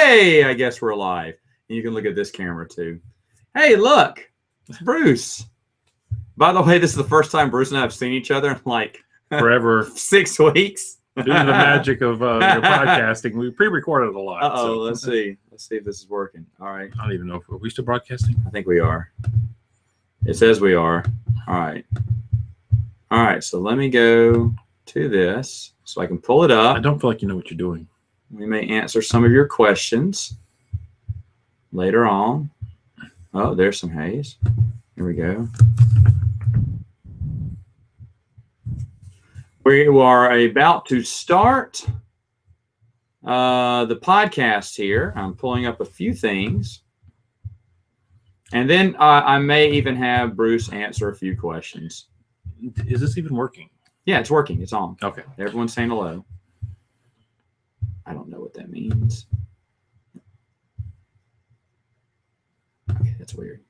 Hey, I guess we're live. And you can look at this camera too. Hey, look, it's Bruce. By the way, this is the first time Bruce and I have seen each other in like forever. 6 weeks. Due to the magic of your podcasting, we pre-recorded a lot. Uh-oh, let's see. Let's see if this is working. All right. I don't even know. Are we still broadcasting? I think we are. It says we are. All right. All right, so let me go to this so I can pull it up. I don't feel like you know what you're doing. We may answer some of your questions later on. Oh, there's some haze. Here we go. We are about to start the podcast here. I'm pulling up a few things. And then I may even have Bruce answer a few questions. Is this even working? Yeah, it's working. It's on. Okay. Everyone's saying hello. I don't know what that means. Okay, that's weird.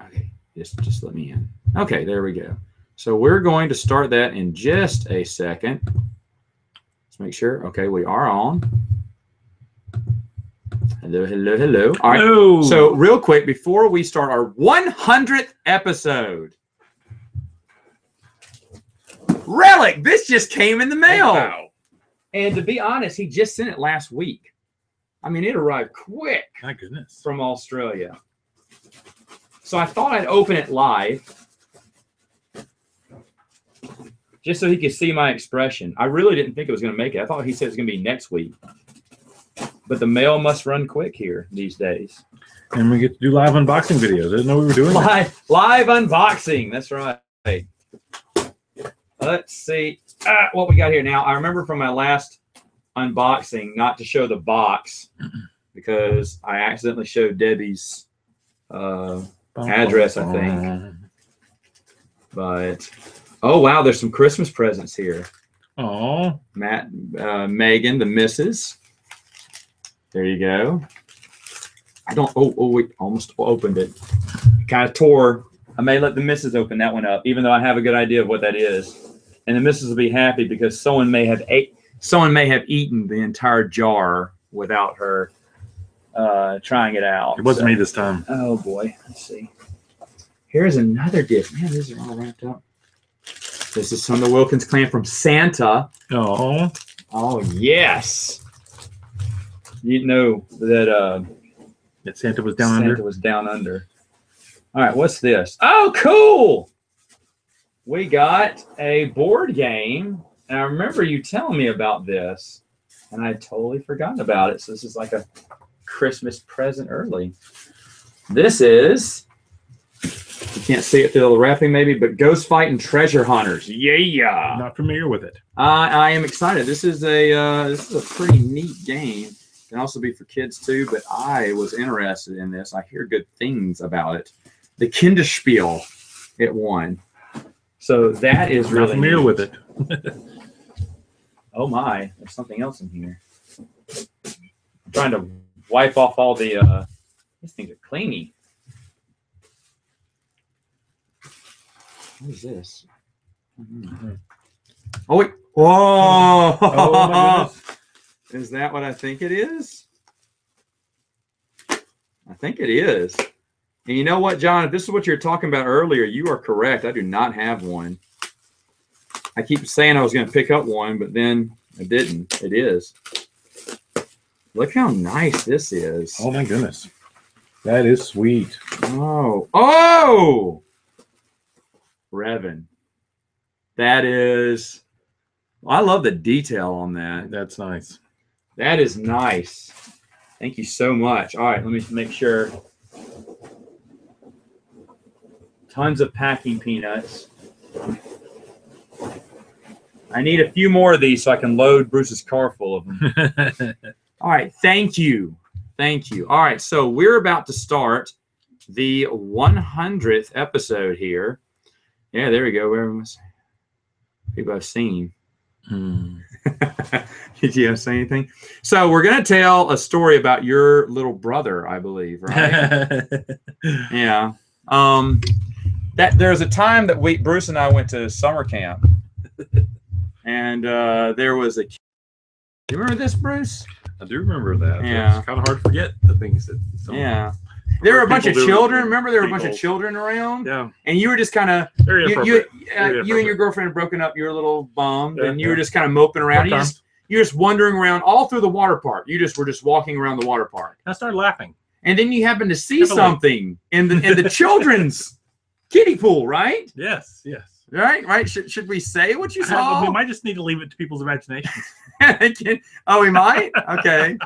Okay, just let me in. Okay, there we go. So we're going to start that in just a second. Let's make sure. Okay, we are on. Hello, hello, hello. All right. Hello. So real quick, before we start our 100th episode, Relic, this just came in the mail. Wow. And to be honest, he just sent it last week. I mean, it arrived quick My goodness. from Australia. So I thought I'd open it live just so he could see my expression. I really didn't think it was going to make it. I thought he said it was going to be next week. But the mail must run quick here these days. And we get to do live unboxing videos. I didn't know we were doing that. Live unboxing. That's right. Let's see what we got here. Now, I remember from my last unboxing not to show the box because I accidentally showed Debbie's address, I think. But, oh, wow, there's some Christmas presents here. Oh, Matt, Megan, the missus. There you go. I don't, we almost opened it. Kind of tore. I may let the missus open that one up, even though I have a good idea of what that is. And the missus will be happy because someone may have eaten the entire jar without her trying it out. it wasn't me this time. Oh boy, let's see. Here's another gift. Man, these are all wrapped up. This is from the Wilkins clan from Santa. Oh, Oh yes. You know that that Santa was down Santa under. was down under. All right, what's this? Oh, cool. We got a board game. And I remember you telling me about this. And I had totally forgotten about it. So this is like a Christmas present early. This is, you can't see it through the wrapping maybe, but Ghost Fighting Treasure Hunters. Yeah. Not familiar with it. I am excited. This is a pretty neat game. Can also be for kids too, but I was interested in this. I hear good things about it. The Kinderspiel, it won. So that is really Not familiar neat. with it. Oh my, there's something else in here. I'm trying to wipe off all the, these things are clingy. What is this? Oh wait, whoa! Oh my goodness. Is that what I think it is? I think it is. And you know what, John? If this is what you were talking about earlier, you are correct. I do not have one. I keep saying I was going to pick up one, but then I didn't. It is. Look how nice this is. Oh my goodness. That is sweet. Oh. Oh! Revan. That is... I love the detail on that. That's nice. That is nice. Thank you so much. All right, let me make sure. Tons of packing peanuts. I need a few more of these so I can load Bruce's car full of them. All right, thank you. Thank you. All right, so we're about to start the 100th episode here. Yeah, there we go. Where people I've seen. Did you say anything? So we're going to tell a story about your little brother, I believe, right? Yeah. That there was a time that Bruce and I went to summer camp, and there was a. You remember this, Bruce? I do remember that. Yeah. It's kind of hard to forget the things that. Yeah. There were a bunch of People do children. Remember, there were a bunch of people. children around, Yeah. and you were just kind of Very you appropriate. you Very and appropriate. your girlfriend had broken up. You were a little bummed, Yeah, and you were yeah. just kind of moping around. Sometimes. You're just wandering around all through the water park. You just were just walking around the water park, I started laughing. and then you happened to see Heavily. something in the children's kiddie pool, right? Yes. Yes. Right. Should we say what you saw? We might just need to leave it to people's imaginations. Oh, we might. Okay.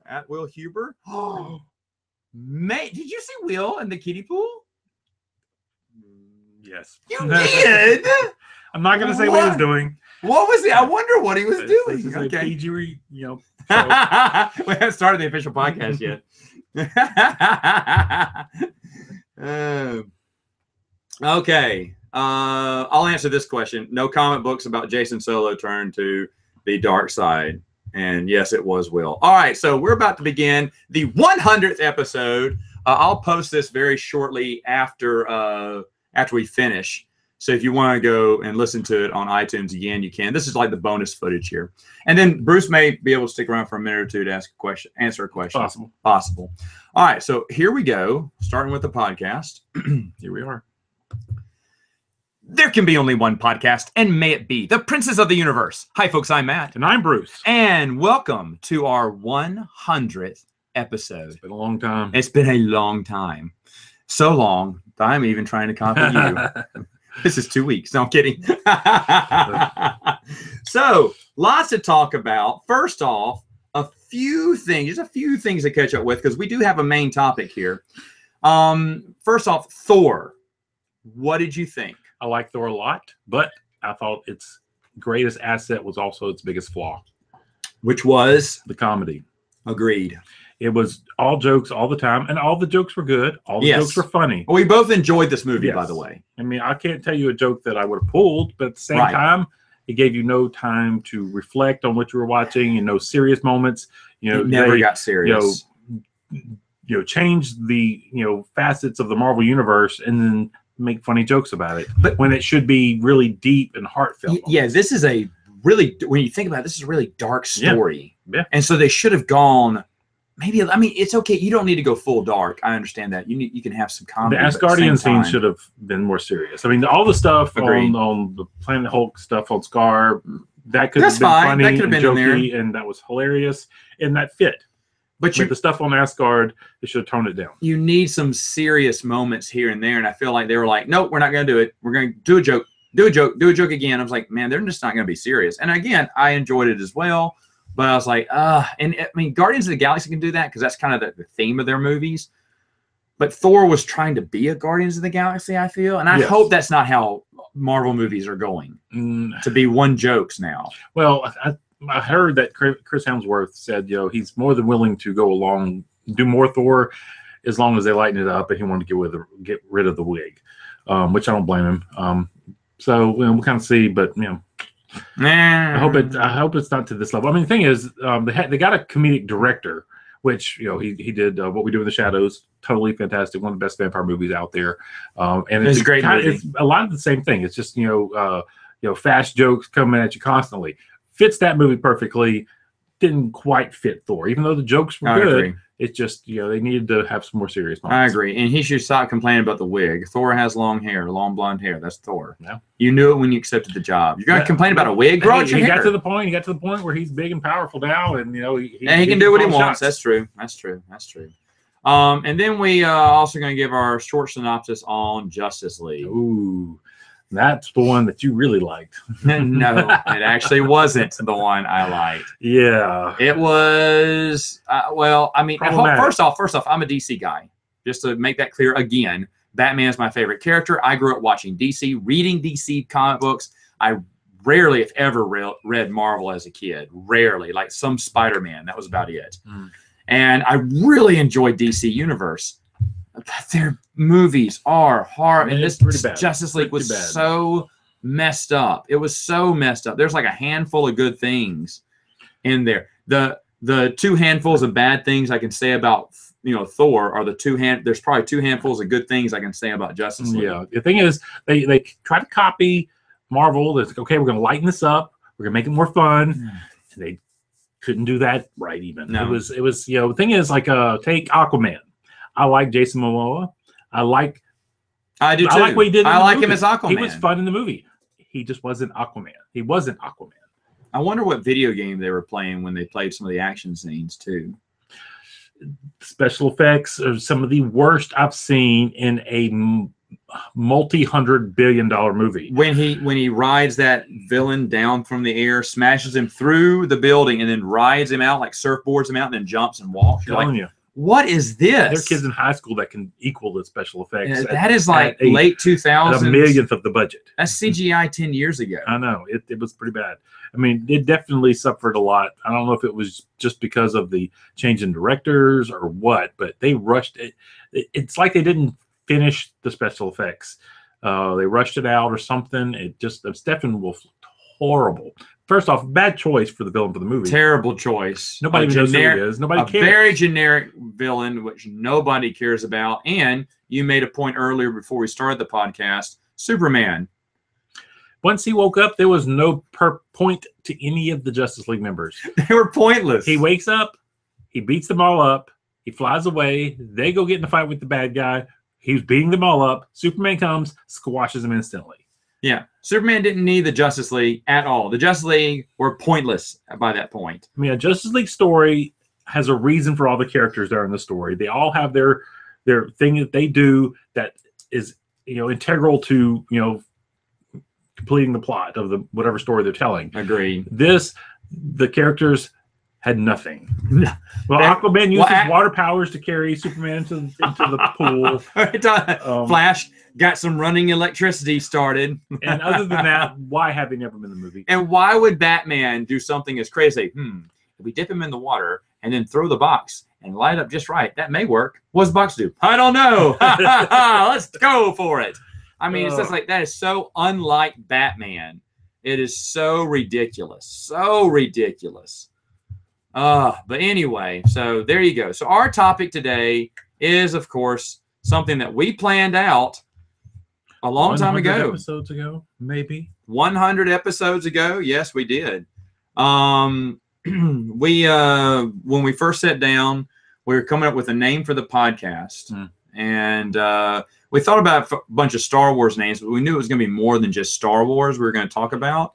At Will Huber. Oh, mate, did you see Will in the kiddie pool? Yes. You did. I'm not going to say what he was What? doing. What was it? I wonder what he was This doing. is a Okay. PG, show. We haven't started the official podcast yet. Okay. I'll answer this question. No comic books about Jason Solo turned to the dark side. And yes, it was Will. All right. So we're about to begin the 100th episode. I'll post this very shortly after we finish. So if you want to go and listen to it on iTunes again, you can. This is like the bonus footage here. And then Bruce may be able to stick around for a minute or two to ask a question, answer a question. Possible. All right. So here we go. Starting with the podcast. Here we are. There can be only one podcast, and may it be the Princes of the Universe. Hi, folks. I'm Matt. And I'm Bruce. And welcome to our 100th episode. It's been a long time. It's been a long time. So long that I'm even trying to copy you. This is 2 weeks. No, I'm kidding. So, lots to talk about. First off, just a few things to catch up with because we do have a main topic here. First off, Thor. What did you think? I like Thor a lot, but I thought its greatest asset was also its biggest flaw. Which was? The comedy. Agreed. It was all jokes all the time, and all the jokes were good. All the Yes. jokes were funny. Well, we both enjoyed this movie, Yes. by the way. I mean, I can't tell you a joke that I would have pulled, but at the same Right. time, it gave you no time to reflect on what you were watching and no serious moments. You know, It never they, got serious. change the facets of the Marvel universe and then make funny jokes about it. But- when it should be really deep and heartfelt. Yeah, this is a really, when you think about it, this is a really dark story. Yeah. And so they should have gone, maybe, I mean, it's okay. You don't need to go full dark. I understand that. You can have some comedy. The but at the same Asgardian scene time- should have been more serious. I mean, all the stuff Agreed. on the Planet Hulk stuff on Scar, that could That's have been fine. funny That could have and been in jokey, and that was hilarious, and that fit. But With the stuff on Asgard, they should have toned it down. you need some serious moments here and there. And I feel like they were like, nope, we're not going to do it. We're going to do a joke again. I was like, man, they're just not going to be serious. And again, I enjoyed it as well. But I was like, and I mean, Guardians of the Galaxy can do that because that's kind of the theme of their movies. But Thor was trying to be a Guardians of the Galaxy, I feel. And I Yes. hope that's not how Marvel movies are going, to be one jokes now. Well, I heard that Chris Hemsworth said, he's more than willing to go along, do more Thor, as long as they lighten it up, and he wanted to get rid of the wig, which I don't blame him. So we'll kind of see, but I hope it's not to this level. I mean, the thing is, they got a comedic director, which he did What We Do in the Shadows, totally fantastic, one of the best vampire movies out there, and It's a great movie. It's a lot of the same thing. It's just fast jokes coming at you constantly. Fits that movie perfectly. Didn't quite fit Thor, even though the jokes were I good. agree. It's just they needed to have some more serious I moments. agree. And he should stop complaining about the wig. Thor has long blonde hair. That's Thor. Yeah. You knew it when you accepted the job. You're going to complain about a wig? Grow out your He hair. got to the point. He got to the point where he's big and powerful now, and he can do what he call wants. shots. That's true. And then we also going to give our short synopsis on Justice League. Ooh, that's the one that you really liked. No, it actually wasn't the one I liked. Yeah. It was, I mean, Problematic. first off, I'm a DC guy. Just to make that clear again, Batman is my favorite character. I grew up watching DC, reading DC comic books. I rarely, if ever, read Marvel as a kid. Rarely, like some Spider-Man. That was about it. Mm. And I really enjoyed DC Universe. But their movies are hard. And It's this pretty bad. Justice League was Pretty bad. so messed up. It was so messed up. There's like a handful of good things in there. The two handfuls of bad things I can say about Thor are there's probably two handfuls of good things I can say about Justice League. Yeah. The thing is, they try to copy Marvel. It's like, okay, we're going to lighten this up. We're gonna make it more fun. And they couldn't do that right even. No. It was the thing is like take Aquaman. I like Jason Momoa. I do too. I like what he did. I in the like movie. him as Aquaman. He was fun in the movie. He just wasn't Aquaman. He wasn't Aquaman. I wonder what video game they were playing when they played some of the action scenes too. Special effects are some of the worst I've seen in a multi-$100 billion movie. When he rides that villain down from the air, smashes him through the building, and then rides him out, like surfboards him out, and then jumps and walks. You're telling like, you. what is this? There are kids in high school that can equal the special effects. That is like late 2000s. A millionth of the budget. That's CGI 10 years ago. I know. It was pretty bad. I mean, it definitely suffered a lot. I don't know if it was just because of the change in directors or what, but they rushed it. It's like they didn't finish the special effects. They rushed it out or something. Steppenwolf looked horrible. First off, bad choice for the villain for the movie. Terrible choice. Nobody even knows who he is. Nobody cares. A very generic villain, which nobody cares about. And you made a point earlier before we started the podcast, Superman. Once he woke up, there was no point to any of the Justice League members. They were pointless. He wakes up, he beats them all up, he flies away, they go get in a fight with the bad guy, he's beating them all up, Superman comes, squashes them instantly. Yeah, Superman didn't need the Justice League at all. The Justice League were pointless by that point. I mean, a Justice League story has a reason for all the characters that are in the story. They all have their thing that they do that is, integral to, completing the plot of the whatever story they're telling. Agreed. The characters had nothing. Well, Aquaman uses water powers to carry Superman into the pool. Flash got some running electricity started. And other than that, why have they never been in the movie? And why would Batman do something as crazy? If we dip him in the water and then throw the box and light up just right, that may work. What does the box do? I don't know. Let's go for it. I mean, it's just like that is so unlike Batman. It is so ridiculous. So ridiculous. But anyway, so there you go. So our topic today is, of course, something that we planned out a long time ago. Episodes ago, maybe. 100 episodes ago. Yes, we did. When we first sat down, we were coming up with a name for the podcast. And we thought about a bunch of Star Wars names, but we knew it was going to be more than just Star Wars we were going to talk about.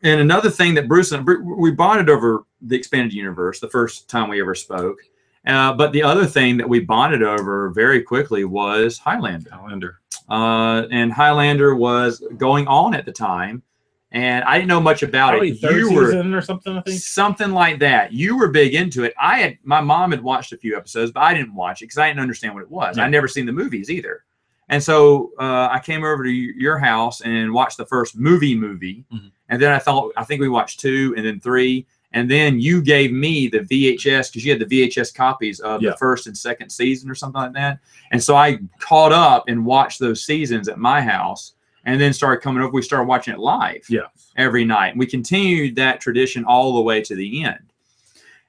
And another thing that Bruce and we bonded over the expanded universe the first time we ever spoke. But the other thing that we bonded over very quickly was Highlander. And Highlander was going on at the time. And I didn't know much about it. Third season or something, I think. Something like that. You were big into it. My mom had watched a few episodes, but I didn't watch it because I didn't understand what it was. Yeah. I'd never seen the movies either. And so I came over to your house and watched the first movie. Mm-hmm. And then I think we watched 2 and then 3. And then you gave me the VHS because you had the VHS copies of the first and second season or something like that. And so I caught up and watched those seasons at my house. And then started coming over. We started watching it live every night. And we continued that tradition all the way to the end.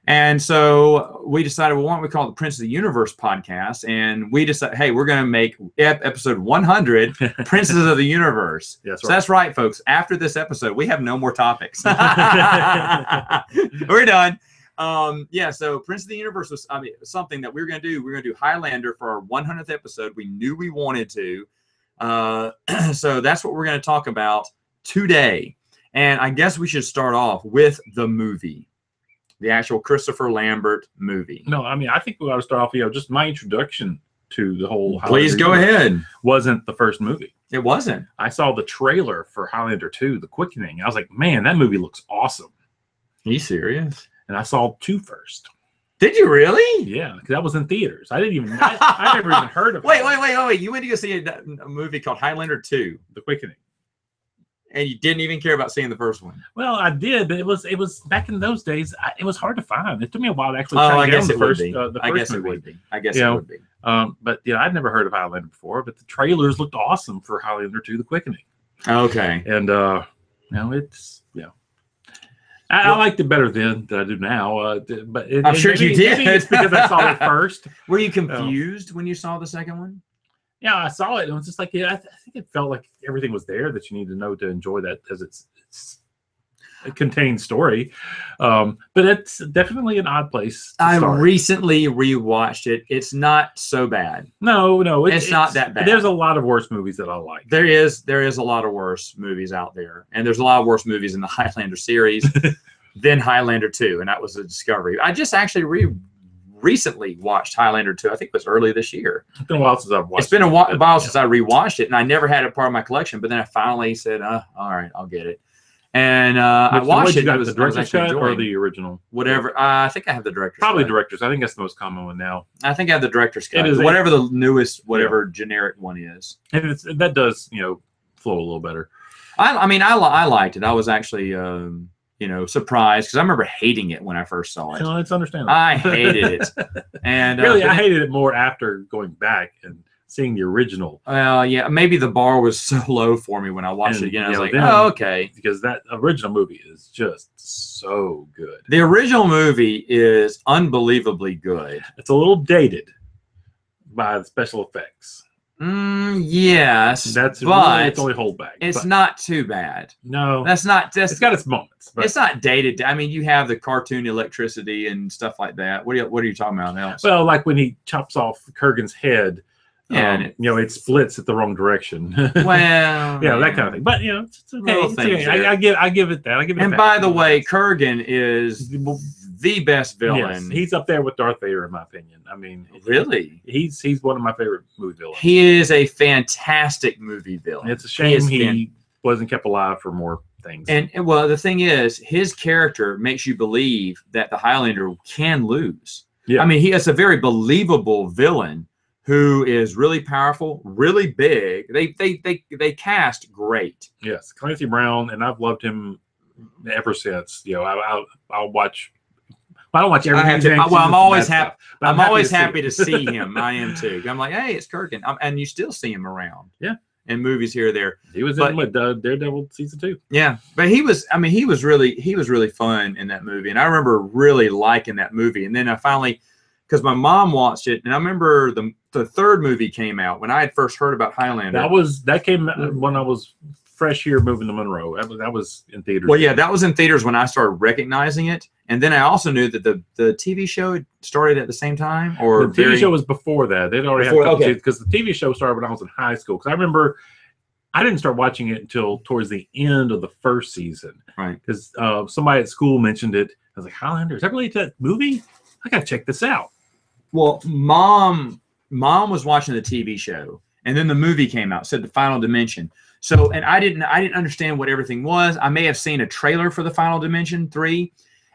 And so we decided, well, why don't we call it the Prince of the Universe podcast? And we decided, hey, we're going to make episode 100 Princes of the Universe. That's so right. that's right, folks. After this episode, we have no more topics. We're done. So Prince of the Universe was something that we were going to do. We were going to do Highlander for our 100th episode. We knew we wanted to. So that's what we're going to talk about today. And I guess we should start off with the movie, the actual Christopher Lambert movie. No, I mean, I think we ought to start off, just my introduction to the whole Please go ahead. Wasn't the first movie. It wasn't. I saw the trailer for Highlander 2, The Quickening. I was like, man, that movie looks awesome. Are you serious? And I saw 2 first. Did you really? Yeah, because that was in theaters. I never even heard of it. Wait. You went to go see a movie called Highlander 2, The Quickening. And you didn't even care about seeing the first one. Well, I did, but it was back in those days. It was hard to find. It took me a while to actually track down the first movie. I guess it would be. But I'd never heard of Highlander before. But the trailers looked awesome for Highlander 2: The Quickening. Okay. And it's I liked it better then than I do now. But I'm sure you did. Maybe it's because I saw it first. Were you confused when you saw the second one? Yeah, I saw it. And it was just like, I think it felt like everything was there that you need to know to enjoy that as it's contained story. But it's definitely an odd place to I start. recently rewatched it. It's not so bad. No, It's not that bad. There's a lot of worse movies that I like. There is a lot of worse movies out there, and there's a lot of worse movies in the Highlander series than Highlander 2, and that was a discovery. I just actually recently watched Highlander 2. I think it was early this year. It's been a while since I've watched it. It's been a while since I rewatched it, and I never had it part of my collection, but then I finally said, all right, I'll get it. And I watched it. Got the director's cut or the original? Whatever. I think I have the director's Probably cut. director's. I think that's the most common one now. I think I have the director's cut. It is whatever the newest, generic one is. And that does, flow a little better. I mean, I liked it. I was actually, surprised because I remember hating it when I first saw it. It's understandable. I hated it. And really, I hated it more after going back and seeing the original. Well, yeah, maybe the bar was so low for me when I watched it again. I was like, oh, okay. Because that original movie is just so good. The original movie is unbelievably good. It's a little dated by the special effects. Yes, that's but really its only holdback. It's not too bad. No, it's got its moments. But it's not dated. I mean, you have the cartoon electricity and stuff like that. What are you talking about else? Well, like when he chops off Kurgan's head. Yeah, it splits at the wrong direction. Well, that kind of thing. But it's okay. It's okay. I give it that. I give it. And that. by the way, Kurgan is the best villain. Yes, he's up there with Darth Vader, in my opinion. I mean, really, he's one of my favorite movie villains. He is a fantastic movie villain. It's a shame he wasn't kept alive for more things. And well, the thing is, his character makes you believe that the Highlander can lose. Yeah. I mean, he is a very believable villain who is really powerful, really big. They cast great. Yes, Clancy Brown, and I've loved him ever since. I'll watch. I don't watch everything. I'm always happy. I'm always happy to see him. I am too. I'm like, hey, it's Kurgan, and you still see him around. Yeah, in movies here or there. He was in Daredevil season 2. Yeah, but he was really fun in that movie, and I remember really liking that movie. And then I finally, because my mom watched it, and I remember the third movie came out when I had first heard about Highlander. That came when I was fresh here moving to Monroe. That was in theaters. Well, yeah, that was in theaters when I started recognizing it, and then I also knew that the TV show started at the same time. Or the TV show was before that. They'd already had because the TV show started when I was in high school. Because I remember I didn't start watching it until towards the end of the first season. Right. Because somebody at school mentioned it. I was like, Highlander, is that related to that movie? I gotta check this out. Well, mom was watching the TV show, and then the movie came out, said The Final Dimension. So, and I didn't understand what everything was. I may have seen a trailer for The Final Dimension 3,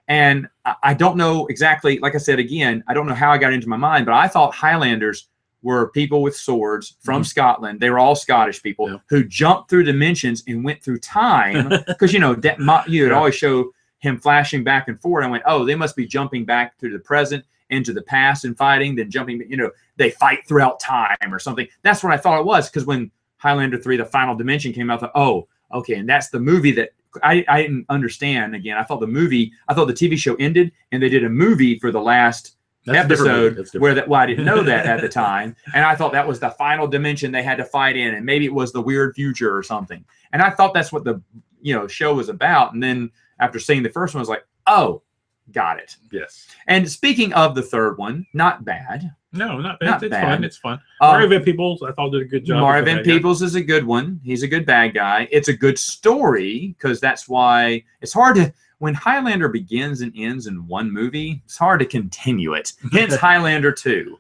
and I don't know exactly, like I said, again, I don't know how I got into my mind, but I thought Highlanders were people with swords from Scotland. They were all Scottish people who jumped through dimensions and went through time. Because, you would always show him flashing back and forth. I went, oh, they must be jumping back to the present, into the past and fighting, then jumping, they fight throughout time or something. That's what I thought it was, because when Highlander 3, The Final Dimension came out, I thought, oh, okay, and that's the movie that I didn't understand. Again, I thought the TV show ended, and they did a movie for the last episode I didn't know that at the time, and I thought that was the final dimension they had to fight in, and maybe it was the weird future or something. And I thought that's what the show was about. And then after seeing the first one, I was like, oh, got it. Yes. And speaking of the third one, not bad. No, not bad. It's fun. It's fun. Mario Van Peebles, I thought, did a good job. Mario Van Peebles is a good one. He's a good bad guy. It's a good story, because that's why it's hard to, when Highlander begins and ends in one movie, it's hard to continue it. Hence Highlander 2.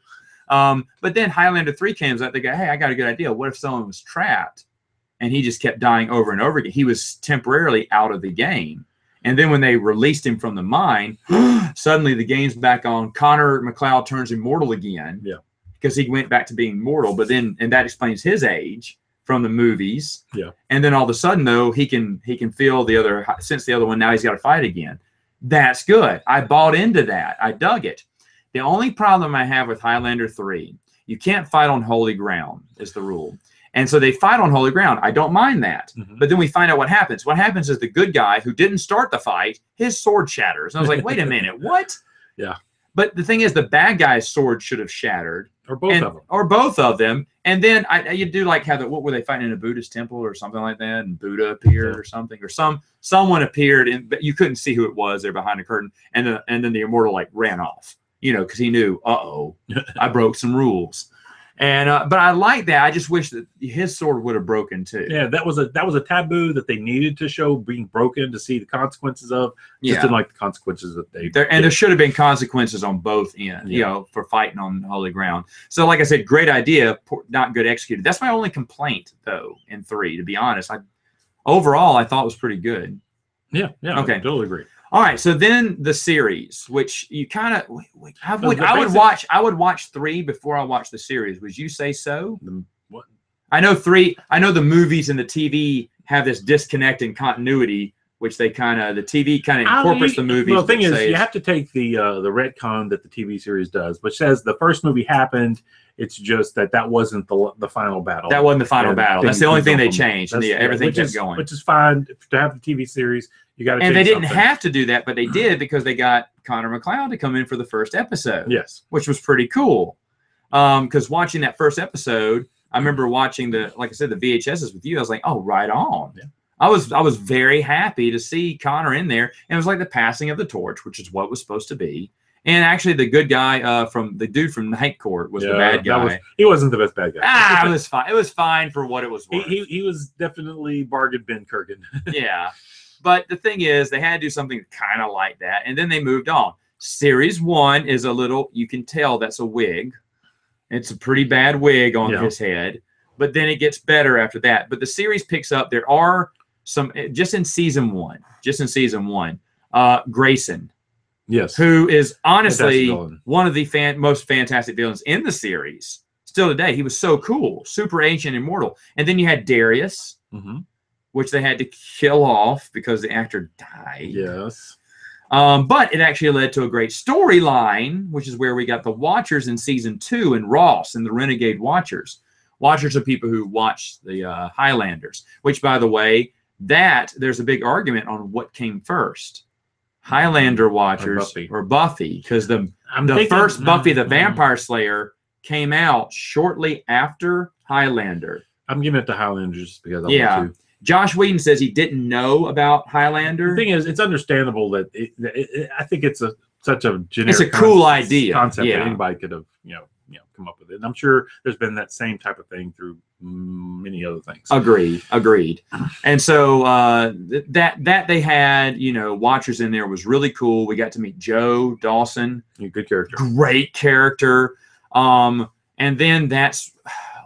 But then Highlander 3 comes out. They go, hey, I got a good idea. What if someone was trapped and he just kept dying over and over again? He was temporarily out of the game. And then when they released him from the mine, suddenly the game's back on. Connor McLeod turns immortal again. Yeah. Because he went back to being mortal. But then, and that explains his age from the movies. Yeah. And then all of a sudden, though, he can feel the other, since the other one, now he's got to fight again. That's good. I bought into that. I dug it. The only problem I have with Highlander 3, you can't fight on holy ground, is the rule. And so they fight on holy ground. I don't mind that. But then we find out what happens. What happens is the good guy who didn't start the fight, his sword shatters. And I was like, wait a minute, what? Yeah. But the thing is, the bad guy's sword should have shattered. or both of them, or both of them. And then you do like have what were they fighting in a Buddhist temple or something like that, and Buddha appeared or something, or someone appeared, but you couldn't see who it was there behind the curtain, and then the immortal like ran off, because he knew, I broke some rules. And but I like that. I just wish that his sword would have broken too. Yeah, that was a taboo that they needed to show being broken to see the consequences of. Just didn't like the consequences that they did. And there should have been consequences on both ends, for fighting on holy ground. So, like I said, great idea, not good executed. That's my only complaint, though, in 3. To be honest, overall I thought it was pretty good. Yeah. Okay, I totally agree. All right, so then the series, which you kind of, I would watch 3 before I watch the series. Would you say so? What? I know the movies and the TV have this disconnect in continuity, which the TV kind of incorporates the movies. Well, the thing is, you have to take the retcon that the TV series does, which says the first movie happened. It's just that wasn't the final battle. That wasn't the final battle. That's the only thing they changed. Everything kept going. Which is fine to have the TV series. You got to. And they didn't have to do that, but they did because they got Connor McLeod to come in for the first episode. Yes, which was pretty cool. Because watching that first episode, I remember watching the VHSs with you. I was like, oh, right on. Yeah. I was very happy to see Connor in there, and it was like the passing of the torch, which is what it was supposed to be. And actually, the good guy from the dude from Night Court was the bad guy. He wasn't the best bad guy. It was fine. It was fine for what it was worth. He was definitely Bargain Bin Kurgan. Yeah. But the thing is, they had to do something kind of like that, and then they moved on. Series 1 is a little, you can tell that's a wig. It's a pretty bad wig on his head, but then it gets better after that. But the series picks up. There are some, just in season one, Grayson. Yes. Who is honestly one of the most fantastic villains in the series. Still today, he was so cool, super ancient, immortal. And then you had Darius, which they had to kill off because the actor died. Yes. But it actually led to a great storyline, which is where we got the Watchers in season 2 and Ross and the Renegade Watchers. Watchers are people who watch the Highlanders, which, by the way, there's a big argument on what came first. Highlander Watchers or Buffy, because the first Buffy the Vampire Slayer came out shortly after Highlander. I'm giving it to Highlanders because I want to. Josh Whedon says he didn't know about Highlander. The thing is, it's understandable that I think it's such a generic. It's a cool idea concept that anybody could have come up with it. And I'm sure there's been that same type of thing through many other things. Agreed. And so that they had Watchers in there was really cool. We got to meet Joe Dawson. Good character. Great character. And then that's.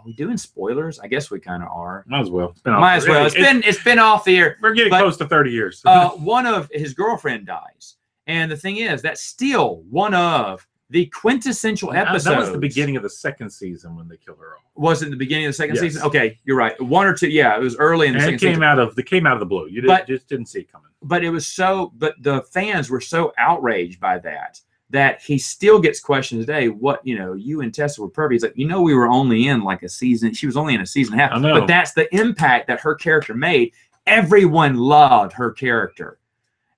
We doing spoilers? I guess we kind of are. Might as well. It's been off the air. We're getting close to 30 years. One of his girlfriend dies, and the thing is, that's still one of the quintessential episodes. That was the beginning of the second season when they killed her off. Was it the beginning of the second season? Okay, you're right. 1 or 2. Yeah, it was early in the second season. They came out of the blue. You just didn't see it coming. But it was but the fans were so outraged by that he still gets questioned today. What, you and Tessa were perfect. He's like, we were only in like a season. She was only in a season and a half. I know. But that's the impact that her character made. Everyone loved her character.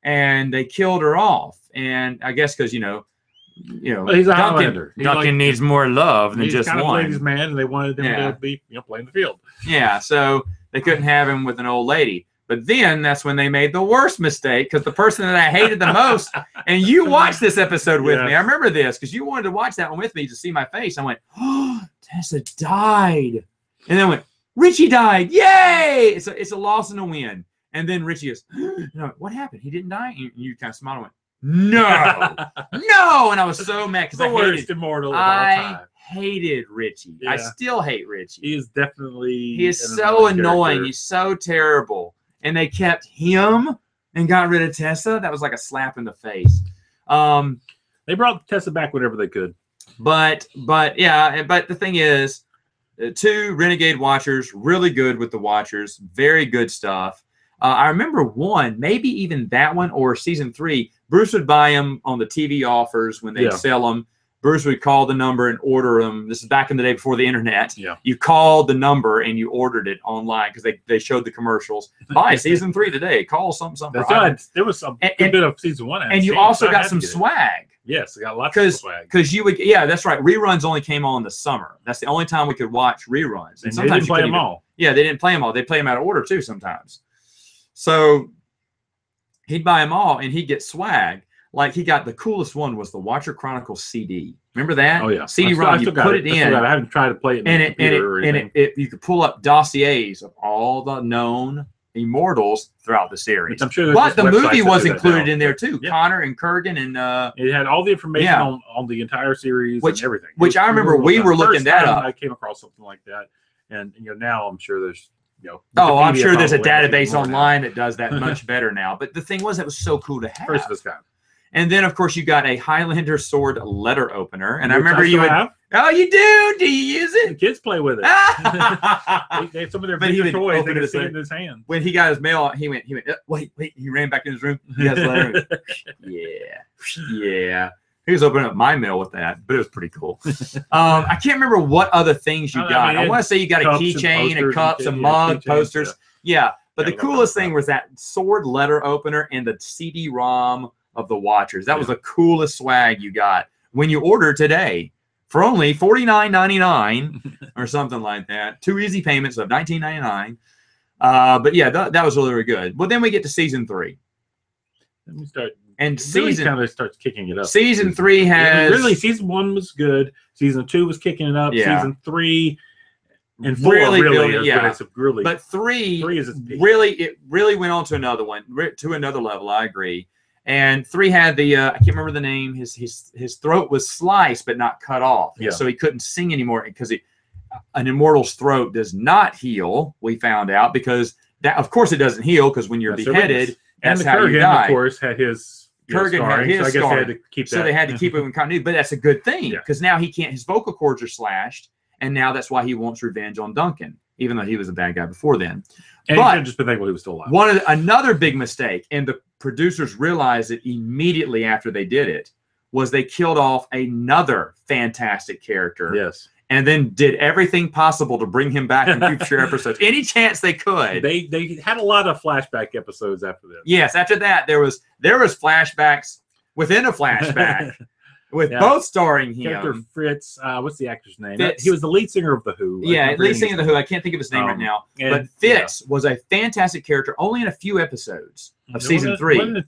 And they killed her off. And I guess because, he's a Highlander. Duncan needs more love than just kind one. Of ladies' man, and they wanted him to be, playing the field. Yeah, so they couldn't have him with an old lady. But then that's when they made the worst mistake, because the person that I hated the most, and you watched this episode with me. I remember this because you wanted to watch that one with me to see my face. I went, oh, Tessa died. And then I went, Richie died. Yay! It's a loss and a win. And then Richie goes, what happened? He didn't die? And you kind of smiled and went, no, no. And I was so mad because I hated Richie. Yeah. I still hate Richie. He is definitely. He is so annoying. Character. He's so terrible. And they kept him and got rid of Tessa. That was like a slap in the face. They brought Tessa back whenever they could. But the thing is, 2 Renegade Watchers, really good with the Watchers, very good stuff. I remember 1, maybe even that one or season 3. Bruce would buy them on the TV offers when they'd sell them. Bruce would call the number and order them. This is back in the day before the internet. Yeah. You called the number and you ordered it online because they showed the commercials. Buy season 3 today. Call something. That's right. There was a good bit of season 1. And you also got some swag. Yes, I got lots of swag. Because you would, yeah, that's right. Reruns only came on in the summer. That's the only time we could watch reruns. And sometimes they didn't play them all. Yeah, they didn't play them all. They play them out of order too sometimes. So he'd buy them all and he'd get swag. Like he got the coolest one was the Watcher Chronicles CD. Remember that? Oh yeah, CD-ROM. You put it in. I haven't tried to play it. And you could pull up dossiers of all the known immortals throughout the series. Which I'm sure but the movie was included in there too. Yeah. Connor and Kurgan and it had all the information on the entire series and everything. Which I remember we were looking that up. I came across something like that, and now I'm sure there's I'm sure there's a database online that does that much better now. But the thing was, it was so cool to have. First of its kind. And then, of course, you got a Highlander sword letter opener. And I remember you would. Have. Oh, you do? Do you use it? The kids play with it. They have some of their big toys. They can see it in his hand. When he got his mail, he went. Wait. He ran back in his room. He has a letter. Yeah. He was opening up my mail with that, but it was pretty cool. I can't remember what other things you got. I want to say you got a keychain and cups and mug posters. Yeah. But the coolest thing was that sword letter opener and the CD-ROM of the Watchers. That was the coolest swag you got when you order today for only $49.99 or something like that. 2 easy payments of $19.99. But yeah, that was really, really good. Well, then we get to season 3. Let me start. And season kind of starts kicking it up. Season 3 has really season 1 was good. Season 2 was kicking it up. Yeah. Season 3 and 4 really. But 3 is really went on to another one, to another level. I agree. And 3 had the I can't remember the name. His throat was sliced but not cut off, so he couldn't sing anymore because an immortal's throat does not heal. We found out because that, of course, it doesn't heal because when you're beheaded, that's how you die. Of course, had his Kurgan had his so I guess they had to keep that. So they had to keep it in continuity, but that's a good thing because now he can't. His vocal cords are slashed, and now that's why he wants revenge on Duncan, even though he was a bad guy before then. And he should have just been thankful he was still alive. Another big mistake, and the producers realized it immediately after they did it, was they killed off another fantastic character. Yes. And then did everything possible to bring him back in future episodes. Any chance they could. They had a lot of flashback episodes after this. Yes, after that there was flashbacks within a flashback. With both starring him. Character Fritz, what's the actor's name? Fitz. He was the lead singer of The Who. Yeah, lead singer of The Who. I can't think of his name right now. But Fitz was a fantastic character, only in a few episodes of season 3.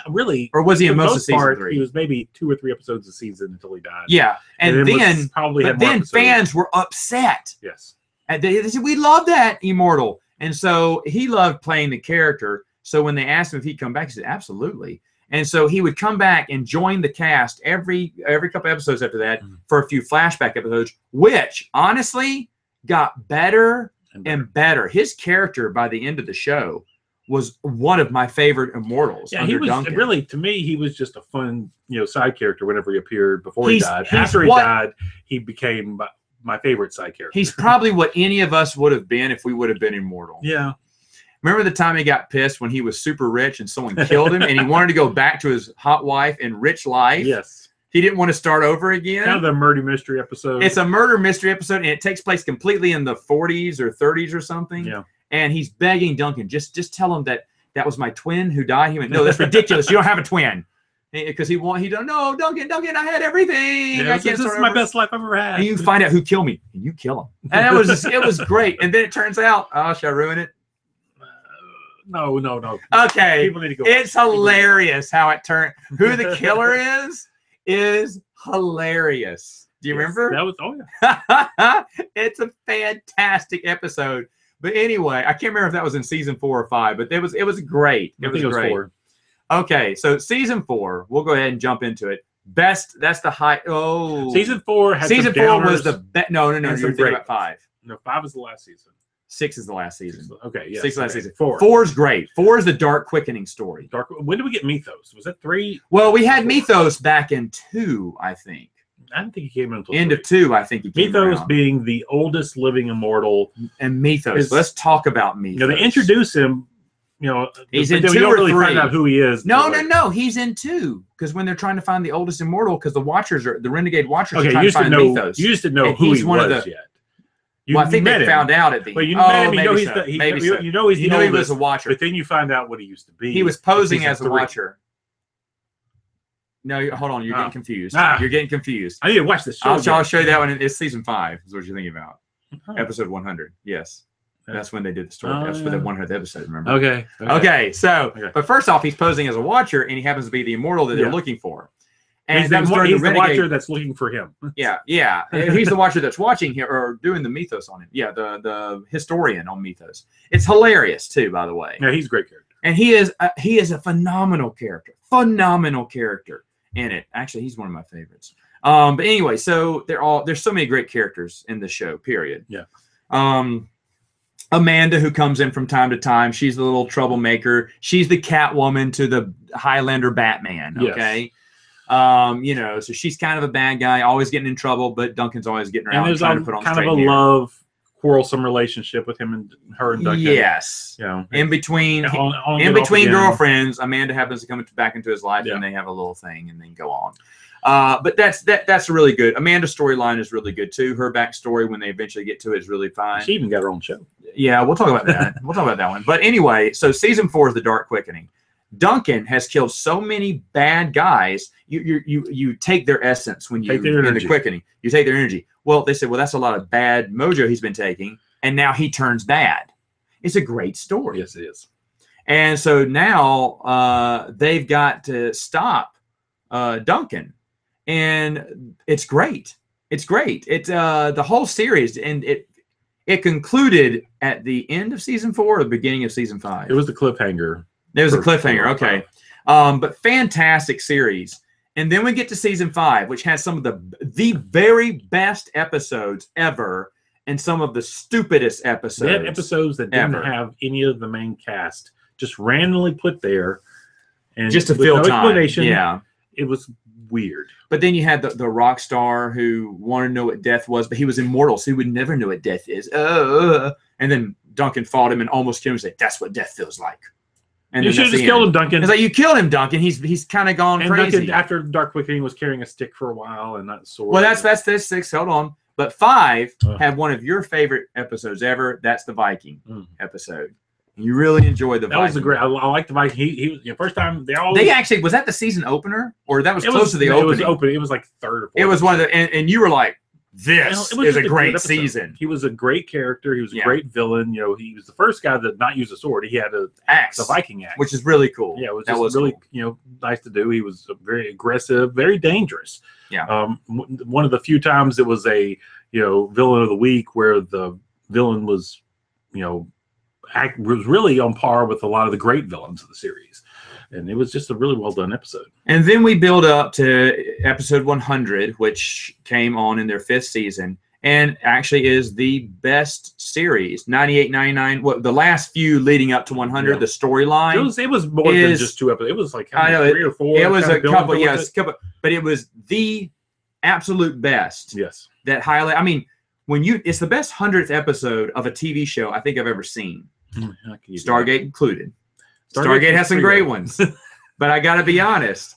Really? Or was he in most of season 3? He was maybe 2 or 3 episodes a season until he died. Yeah, and then fans were upset. Yes. And they said, we love that immortal. And so he loved playing the character. So when they asked him if he'd come back, he said, absolutely. And so he would come back and join the cast every couple episodes after that for a few flashback episodes, which honestly got better and better. His character by the end of the show was one of my favorite immortals. Yeah, he was Duncan. Really, to me, he was just a fun, side character whenever he appeared before he died. After he died, he became my favorite side character. He's probably what any of us would have been if we would have been immortal. Yeah. Remember the time he got pissed when he was super rich and someone killed him and he wanted to go back to his hot wife and rich life? Yes. He didn't want to start over again? Kind of the murder mystery episode. It's a murder mystery episode, and it takes place completely in the 40s or 30s or something. Yeah. And he's begging Duncan, just tell him that was my twin who died. He went, no, that's ridiculous. You don't have a twin. Because he don't know, Duncan, I had everything. Yeah, this is my best life I've ever had. And you find out who killed me, and you kill him. And it was great. And then it turns out, should I ruin it? No. Okay. People need to go. It's hilarious how it turned. Who the killer is hilarious. Do you remember? That was It's a fantastic episode. But anyway, I can't remember if that was in season 4 or 5, but it was great. It was great. 4. Okay, so season 4, we'll go ahead and jump into it. Best, that's the high. Oh, season 4 had season 4 was the best. No, you're thinking about 5. No, 5 is the last season. 6 is the last season. Okay, yeah. 6 is the last season. 4 is great. 4 is the dark quickening story. When did we get Mythos? Was that 3? Well, we had Mythos back in 2, I think. I don't think he came in until end 3. of 2. I think he came. Mythos around. Being the oldest living immortal. And Mythos. Let's talk about Mythos. They introduce him. you know, He's but in then we 2 don't or really 3. find out who he is. No, until no, no. He's in 2 because when they're trying to find the oldest immortal, because the Watchers are the Renegade Watchers are Okay, you trying to used to find know. Mythos. You used to know And who he's he one of was the- yet. Well, I think met they him. found out at the. But you oh, met him. You know maybe he's so. the. Maybe You, so. you know he's the You know he was oldest, a Watcher. But then you find out what he used to be. He was in posing season as a 3. Watcher. No, hold on. You're getting confused. Ah. You're getting confused. I need to watch this show. I'll show you that one. It's season 5. Is what you're thinking about. Oh. Episode 100. Yes, that's when they did the story. Oh, That's for the 100th episode. Remember? Okay. Okay. So, Okay. but first off, he's posing as a Watcher, and he happens to be the immortal that they're Yeah. looking for. And He's, that was during he's the Renegade. Watcher that's looking for him. Yeah, yeah. He's the Watcher that's watching here or doing the Mythos on him. Yeah, the historian on Mythos. It's hilarious too, by the way. Yeah, he's a great character. And he is a phenomenal character. Phenomenal character in it. Actually, he's one of my favorites. But anyway, so there's so many great characters in the show, period. Yeah. Amanda, who comes in from time to time, she's the little troublemaker. She's the Catwoman to the Highlander Batman. Yes. Okay. You know, so she's kind of a bad guy, always getting in trouble, but Duncan's always getting her And out and there's trying to put on kind straight of a and narrow. love, quarrelsome relationship with him and her and Duncan. Yes. You know, In between on in and off between again. girlfriends, Amanda happens to come back into his life, Yeah. and they have a little thing, and then go on. But that's really good. Amanda's storyline is really good too. Her backstory, when they eventually get to it, is really fine. She even got her own show. Yeah, we'll talk about that. We'll talk about that one. But anyway, so season 4 is the Dark Quickening. Duncan has killed so many bad guys. You take their essence when you Take their in the energy. quickening. You take their energy. Well, they said, well, that's a lot of bad mojo he's been taking, and now he turns bad. It's a great story. Yes, it is. And so now they've got to stop Duncan, and it's great. It's great. It's the whole series, and it concluded at the end of season 4 or the beginning of season 5. It was the cliffhanger. There was a for cliffhanger. 4 or 5. Okay, but fantastic series. And then we get to season 5, which has some of the very best episodes ever, and some of the stupidest episodes. They had episodes that didn't ever. have any of the main cast, just randomly put there, and just to with fill no time. explanation. Yeah. It was weird. But then you had the rock star who wanted to know what death was, but he was immortal, so he would never know what death is. And then Duncan fought him and almost killed him and said, "That's what death feels like." And You then should have that's just the killed end. him, Duncan. It's like, you killed him, Duncan. He's kind of gone And crazy. Duncan, after Dark Quickening, was carrying a stick for a while and not a sword. Well, that's 6. Hold on. But 5 Ugh. had one of your favorite episodes ever. That's the Viking Mm. episode. You really enjoyed the That Viking. was a great. I like the Viking. He was the first time they all. They actually, was that the season opener? Or that was it close to the it opening? was open. It was like 3rd or 4th. It was one of the, and you were like, this It was is just a good great episode. season. He was a great character. He was a Yeah. great villain. You know, he was the first guy to not use a sword. He had Axe, the Viking axe, which is really cool. yeah, it was that just was really cool. nice to do. He was very aggressive, very dangerous. Yeah. One of the few times it was a villain of the week where the villain was was really on par with a lot of the great villains of the series, and it was just a really well done episode. And then we build up to episode 100, which came on in their 5th season, and actually is the best series. 98, 99. What the last few leading up to 100, Yeah. the storyline. It was more than is- just 2 episodes. It was like I know, 3 or 4. It was kind a of building couple, towards yes, it. couple, but it was the absolute best. Yes. That highlight. I mean, it's the best 100th episode of a TV show I think I've ever seen. Stargate included. Stargate has some great ones, but I got to be honest,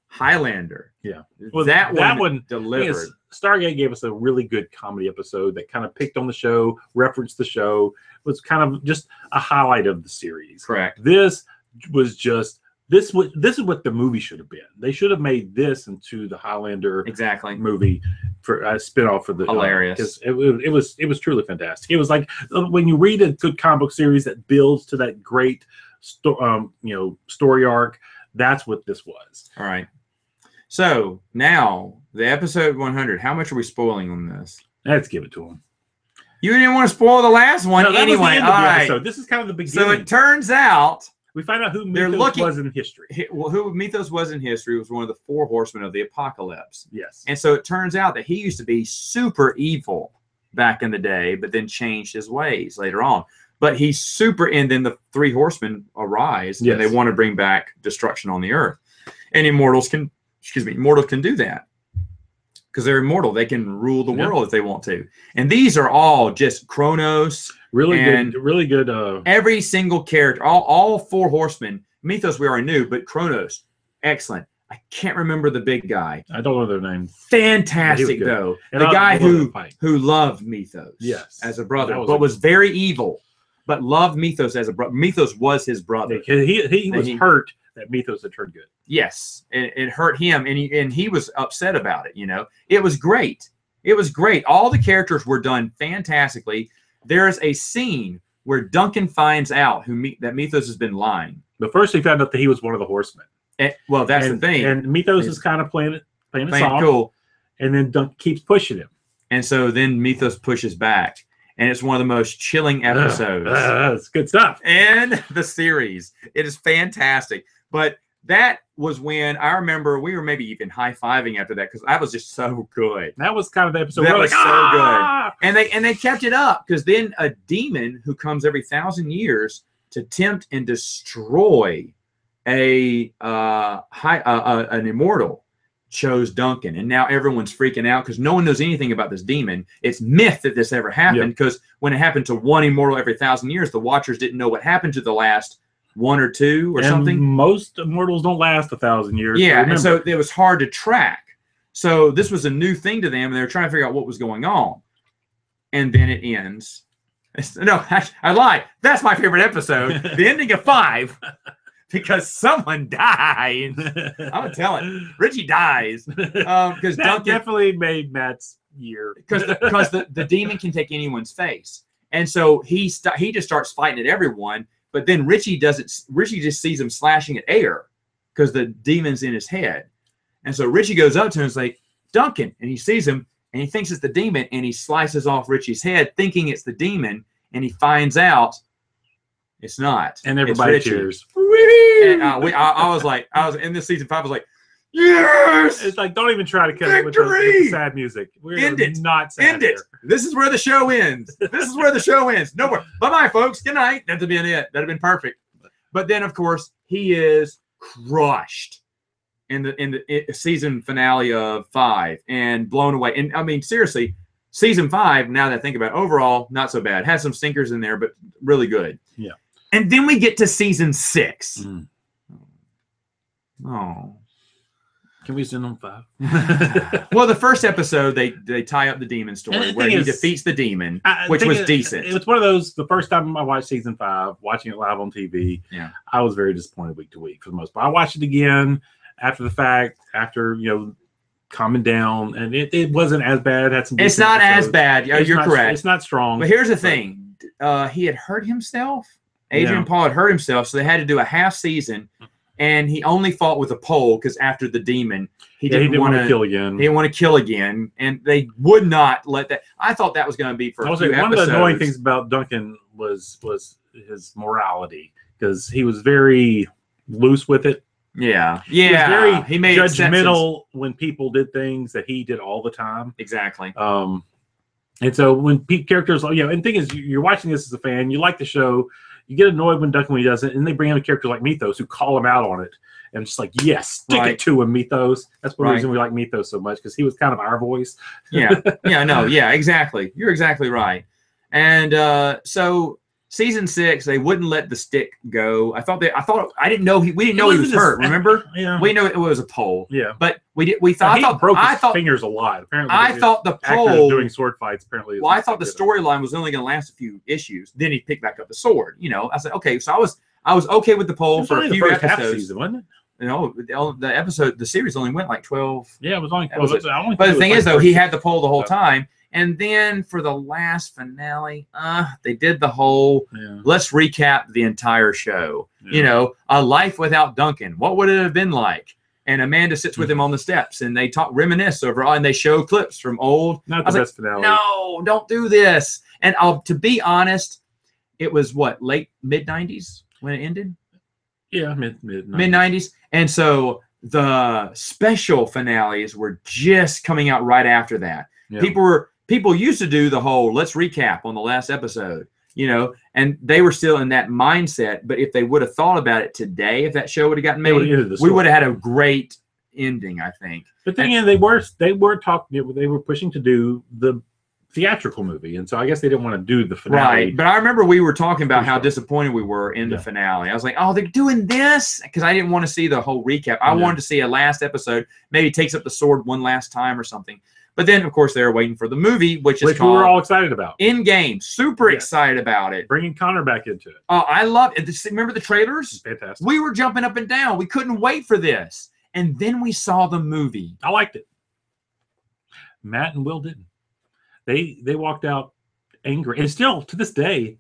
Highlander. Yeah. Well, that one delivered. Yes, Stargate gave us a really good comedy episode that kind of picked on the show, referenced the show, was kind of just a highlight of the series. Correct. This was just this is what the movie should have been. They should have made this into the Highlander Exactly. movie for a spinoff for the Hilarious. because it was truly fantastic. It was like when you read a good comic book series that builds to that great story arc. That's what this was. All right. So now the episode 100. How much are we spoiling on this? Let's give it to them. You didn't want to spoil the last one No, that was the anyway. end All of the right. episode. This is kind of the beginning. So it turns out we find out who they're Mythos looking- was in history. who Mythos was in history was one of the 4 horsemen of the apocalypse. Yes. And so it turns out that he used to be super evil back in the day, but then changed his ways later on. But he's super, and then the 3 horsemen arise, Yes. and they want to bring back destruction on the earth. And immortals can do that. because they're immortal. They can rule the Yeah. world if they want to. And these are all just Kronos. Really And good. Really good. Every single character, all 4 horsemen. Mythos we already knew, but Kronos, excellent. I can't remember the big guy. I don't know their names. Fantastic good. though. And The I guy love that fight. who loved Mythos, Yes. as a brother, That was but a- was very evil, but loved Mythos as a brother. Mythos was his brother. He was he- hurt that Mythos had turned good. Yes, it hurt him, and he was upset about it. It was great. It was great. All the characters were done fantastically. There is a scene where Duncan finds out that Mythos has been lying. But first, he found out that he was one of the horsemen. Well, that's and, the thing. And Mythos is kind of playing it Playing soft, cool. and then Duncan keeps pushing him. And so then Mythos pushes back, and it's one of the most chilling episodes That's good stuff. in the series. It is fantastic. But that was when I remember we were maybe even high-fiving after that because that was just so good. That was kind of the episode. That where was like, so "Ah!" And they kept it up because then a demon who comes every 1,000 years to tempt and destroy an immortal chose Duncan, and now everyone's freaking out because no one knows anything about this demon. It's myth that this ever happened because when it happened to one immortal every 1,000 years, the Watchers didn't know what happened to the last 1 or 2 or And something. Most immortals don't last 1,000 years. Yeah, remember. and so it was hard to track. So this was a new thing to them, and they were trying to figure out what was going on. And then it ends. No, I lied. That's my favorite episode. The ending of 5, because someone dies. I'm gonna tell it. Richie dies because that Duncan, definitely made Matt's year. because the demon can take anyone's face, and so he just starts fighting at everyone. But then Richie doesn't. Richie just sees him slashing at air because the demon's in his head, and so Richie goes up to him and is like, Duncan, and he sees him. And he thinks it's the demon, and he slices off Richie's head, thinking it's the demon, and he finds out it's not. And everybody It's Richie. cheers. And I was in this season 5. I was like, yes, It's like, don't even try to cut it with Victory! the sad music. We're End it. not sad end it. here. This is where the show ends. This is where the show ends. No more. Bye bye, folks. Good night. That'd have been it. That'd have been perfect. But then, of course, he is crushed in the season finale of 5 and blown away. And I mean, seriously, season 5, now that I think about it, overall, not so bad. Had some stinkers in there, but really good. Yeah. And then we get to season 6. Mm. Oh. Can we send them 5? Well, the first episode, they tie up the demon And story the where thing he is, defeats the demon, I which think was decent. It was one of those, the first time I watched season 5, watching it live on TV, Yeah. I was very disappointed week to week for the most part. I watched it again after the fact, after, calming down, and it wasn't as bad. It had some It's decent not as episodes. bad. It's You're not- correct. It's not strong. But here's the thing. He had hurt himself. Adrian Paul had hurt himself, so they had to do a half season, and he only fought with a pole because after the demon, he didn't want to kill again. He didn't want to kill again, and they would not let that. I thought that was going to be for I a was few like, one episodes. of the annoying things about Duncan was his morality, because he was very loose with it. Yeah, He was very he made exceptions. judgmental when people did things that he did all the time. Exactly. And so when characters, and the thing is, you're watching this as a fan, you like the show, you get annoyed when Duncan when he doesn't, and they bring in a character like Mythos who call him out on it, and it's just like, yes, stick Right. it to him, Mythos. That's one Right. reason we like Mythos so much, because he was kind of our voice. Yeah, exactly. You're exactly right. And so season 6, they wouldn't let the stick go. I didn't know we didn't know he was hurt. Remember? Yeah, We know it was a pole, yeah. but we thought. He broke his fingers a lot. Apparently, I thought the actors pole. doing sword fights. Apparently, Well, I thought the storyline was only going to last a few issues. Then he picked back up the sword. I said, okay, so I was okay with the pole for a the few first half episodes. season, wasn't it? The series only went like 12. Yeah, it was only. That was it. I only But think the it thing was is, like though, he 13. had the pole the whole time. And then for the last finale, they did the whole, Yeah. let's recap the entire show. Yeah. A life without Duncan. What would it have been like? And Amanda sits with him on the steps, and they reminisce over, and they show clips from old. Not I the was like, best finale. no, don't do this. And to be honest, it was late mid-90s when it ended? Yeah, mid Mid-90s. And so the special finales were just coming out right after that. Yeah. People used to do the whole let's recap on the last episode, and they were still in that mindset. But if they would have thought about it today, if that show would have gotten They would've made, ended the we story. would have had a great ending, I think. But then again, they were pushing to do the theatrical movie, and so I guess they didn't want to do the finale. Right, but I remember we were talking about how Sure. disappointed we were in the finale. I was like, oh, they're doing this? Because I didn't want to see the whole recap. I wanted to see a last episode, maybe takes up the sword one last time or something. But then, of course, they were waiting for the movie, which is called we were all excited about. Endgame. Super excited about it. Bringing Connor back into it. Oh, I love it. Remember the trailers? Fantastic. We were jumping up and down. We couldn't wait for this. And then we saw the movie. I liked it. Matt and Will didn't. They walked out angry, and still to this day,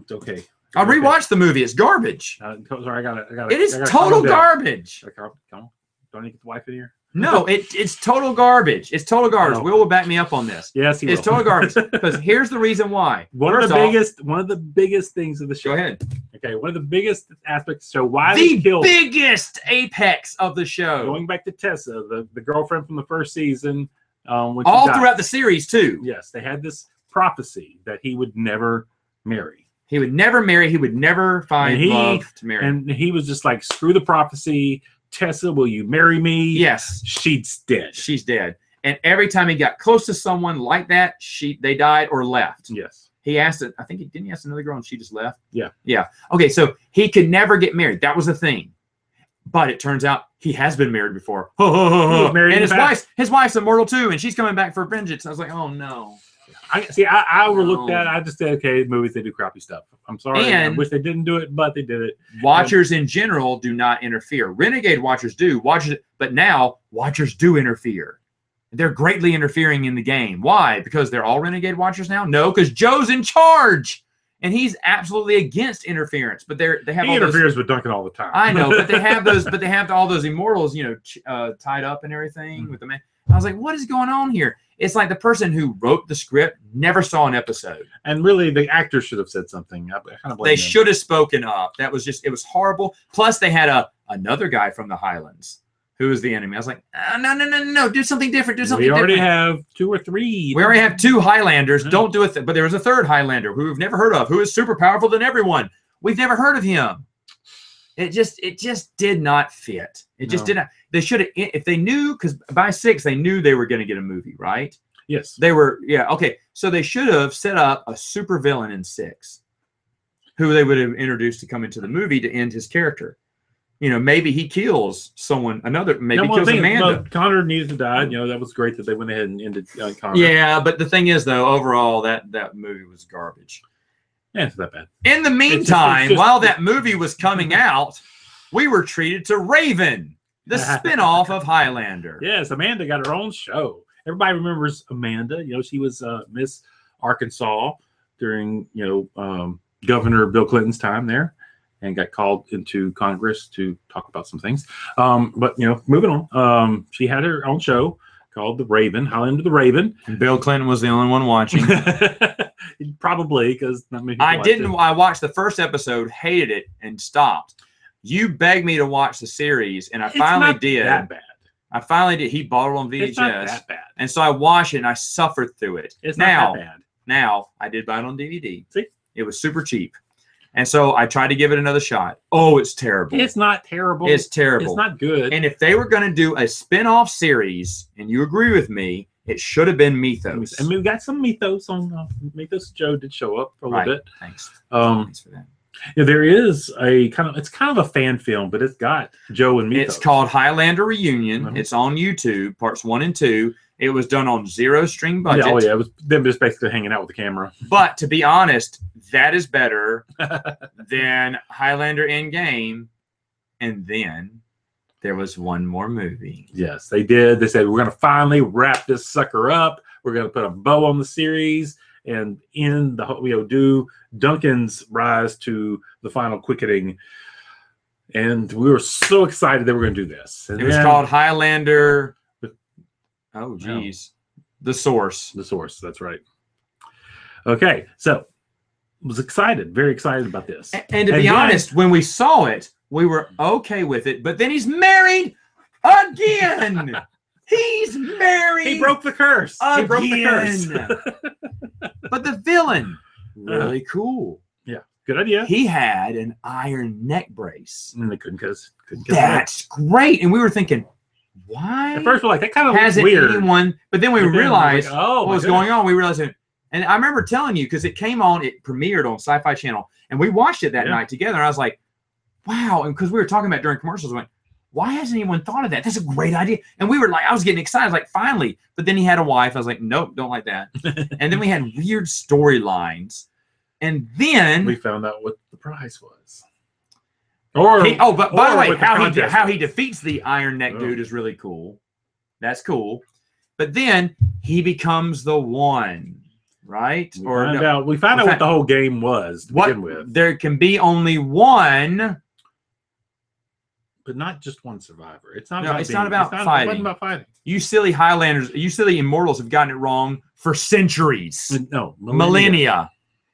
it's okay. I rewatched the movie. It's garbage. Sorry, I got it. Is total garbage. Come on. Don't you get the wife in here? No, it's total garbage. It's total garbage. No. Will will back me up on this. Yes, he will. It's total garbage. Because here's the reason why. One of the biggest things of the show. Go ahead. Okay, one of the biggest aspects. So why the they killed biggest apex of the show. Going back to Tessa, the girlfriend from the first season. When all throughout the series too. Yes, they had this prophecy that he would never marry. He would never marry. He would never find love to marry. And he was just like, screw the prophecy. Tessa, will you marry me? Yes. She's dead. She's dead. And every time he got close to someone like that, they died or left. Yes. He asked it. I think he didn't ask another girl and she just left. Yeah. Yeah. Okay. So he could never get married. That was the thing. But it turns out he has been married before. He was married, and his wife's immortal too, and she's coming back for vengeance. I was like, oh no. I overlooked that. I just said, okay, movies, they do crappy stuff. I'm sorry. I wish they didn't do it, but they did it. Watchers in general do not interfere. Renegade watchers do. But now watchers do interfere. They're greatly interfering in the game. Why? Because they're all Renegade watchers now? No, because Joe's in charge. And he's absolutely against interference, but they have he interferes with Duncan all the time. I know, but they have those. But they have all those immortals, tied up and everything with the man. I was like, what is going on here? It's like the person who wrote the script never saw an episode. And really, the actors should have said something. I kind of blame they them. should have spoken up. That was it was horrible. Plus, they had another guy from the Highlands who was the enemy. I was like, no, do something different. Do something different. We already have 2 or 3. We already have 2 Highlanders. Don't do it. But there was a third Highlander who we've never heard of, who is super powerful than everyone. We've never heard of him. It just did not fit. It just did not. They should have, if they knew, because by 6 they knew they were going to get a movie, right? Yes. They were, yeah, okay. So they should have set up a super villain in 6, who they would have introduced to come into the movie to end his character. Maybe he kills someone, maybe kills Amanda. Connor needed to die. That was great that they went ahead and ended Connor. Yeah, but the thing is, though, overall, that movie was garbage. Yeah, it's not that bad. In the meantime, while that movie was coming out, we were treated to Raven, the spinoff of Highlander. Yes, Amanda got her own show. Everybody remembers Amanda. She was Miss Arkansas during, Governor Bill Clinton's time there, and got called into Congress to talk about some things. But moving on, she had her own show called The Raven, Highlander the Raven. And Bill Clinton was the only one watching. Probably, because not many people I didn't. I watched the first episode, hated it, and stopped. You begged me to watch the series, and I finally did. That bad. I finally did. He bought it on VHS. It's not that bad. And so I watched it, and I suffered through it. It's not that bad. Now, I did buy it on DVD. See? It was super cheap. And so I tried to give it another shot. Oh, it's terrible. It's not terrible. It's terrible. It's not good. And if they were going to do a spin-off series, and you agree with me, it should have been Mythos. And we got some Mythos on Mythos. Joe did show up for a little bit. Thanks. Thanks for that. Yeah, there is it's kind of a fan film, but it's got Joe and Mythos. It's called Highlander Reunion. It's on YouTube, parts 1 and 2. It was done on zero-string budget. Yeah, it was them just basically hanging out with the camera. But to be honest, that is better than Highlander Endgame. And then there was one more movie. Yes, they did. They said, we're going to finally wrap this sucker up. We're going to put a bow on the series and end do Duncan's rise to the final quickening. And we were so excited that we're going to do this. And it was called Highlander. Oh, geez. The Source. The Source. That's right. Okay. So was excited, very excited about this. And to be honest, when we saw it, we were okay with it. But then he's married again. He's married. He broke the curse. Again. He broke the curse. But the villain, really cool. Yeah. Good idea. He had an iron neck brace. And they couldn't get That's great. And we were thinking, why? At first, we're like, that kind of hasn't weird. anyone? But then we But then realized we're like, oh, what my was going on. We realized it. And I remember telling you, because it came on, it premiered on Sci-Fi Channel, and we watched it that night together. And I was like, wow. And because we were talking about it during commercials, I went, why hasn't anyone thought of that? That's a great idea. And we were like, I was getting excited. I was like, finally. But then he had a wife. I was like, nope, don't like that. And then we had weird storylines. And then we found out what the prize was. Or but by the way, what how he defeats the Iron Neck dude is really cool. That's cool. But then he becomes the one, right? We found out what the whole game was to begin with. There can be only one. But not just one survivor. It's not about fighting. It wasn't about fighting. You silly Highlanders, you silly Immortals have gotten it wrong for centuries. No, millennia.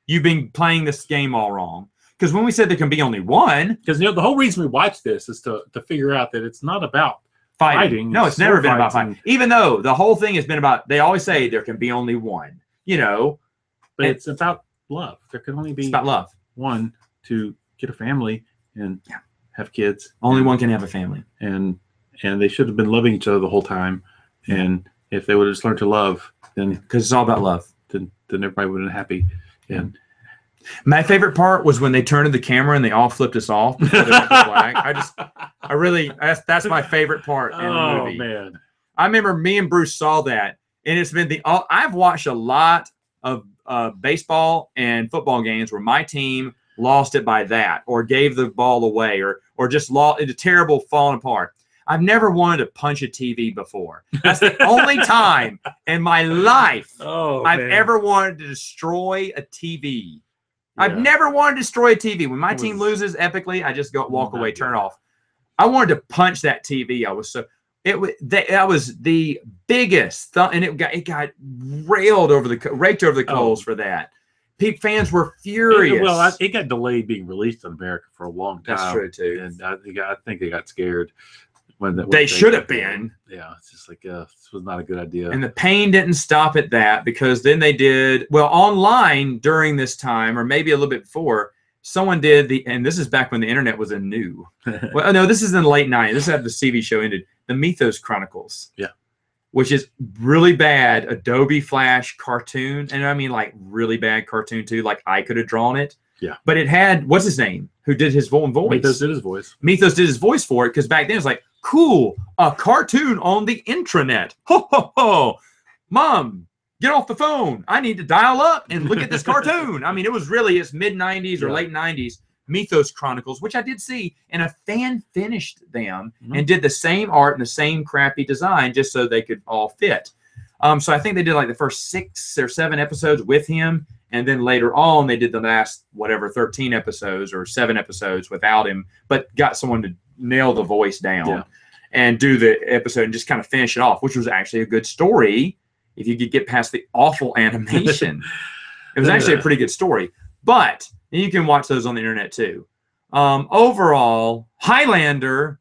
You've been playing this game all wrong. Because when we said there can be only one. Because the whole reason we watch this is to figure out that it's not about fighting. No, it's never been about fighting. Even though the whole thing has been about, they always say there can be only one. But it's about love. There can only be about love. One to get a family and have kids. Only one can have a family. And they should have been loving each other the whole time. And if they would have just learned to love, then because it's all about love, then everybody would have been happy. And my favorite part was when they turned to the camera and they all flipped us off. That's my favorite part in the movie. Oh man. I remember me and Bruce saw that, and it's been I've watched a lot of baseball and football games where my team lost it by that, or gave the ball away, or just lost it, a terrible falling apart. I've never wanted to punch a TV before. That's the only time in my life I've ever wanted to destroy a TV. Yeah. I've never wanted to destroy a TV. When my team loses epically, I just walk away, turn it off. I wanted to punch that TV. That was the biggest, and it got raked over the coals for that. Fans were furious. It got delayed being released in America for a long time. That's true too. And I think they got scared. They should have been. Yeah, it's just like this was not a good idea. And the pain didn't stop at that, because then they did online during this time, or maybe a little bit before. Someone did and this is back when the internet was new. Well, no, this is in the late 90s. This is after the TV show ended. The Mythos Chronicles. Yeah. Which is really bad Adobe Flash cartoon, and I mean like really bad cartoon too. Like I could have drawn it. Yeah. But it had, what's his name? Who did his voice? Mythos did his voice. Mythos did his voice for it, because back then it was like, cool, a cartoon on the intranet. Ho, ho, ho. Mom, get off the phone. I need to dial up and look at this cartoon. I mean, it's mid-90s or late 90s, Mythos Chronicles, which I did see, and a fan finished them and did the same art and the same crappy design just so they could all fit. So I think they did like the first 6 or 7 episodes with him, and then later on they did the last 13 episodes or 7 episodes without him, but got someone to nail the voice down and do the episode and just kind of finish it off, which was actually a good story if you could get past the awful animation. It was actually a pretty good story, but you can watch those on the internet too. Overall, Highlander,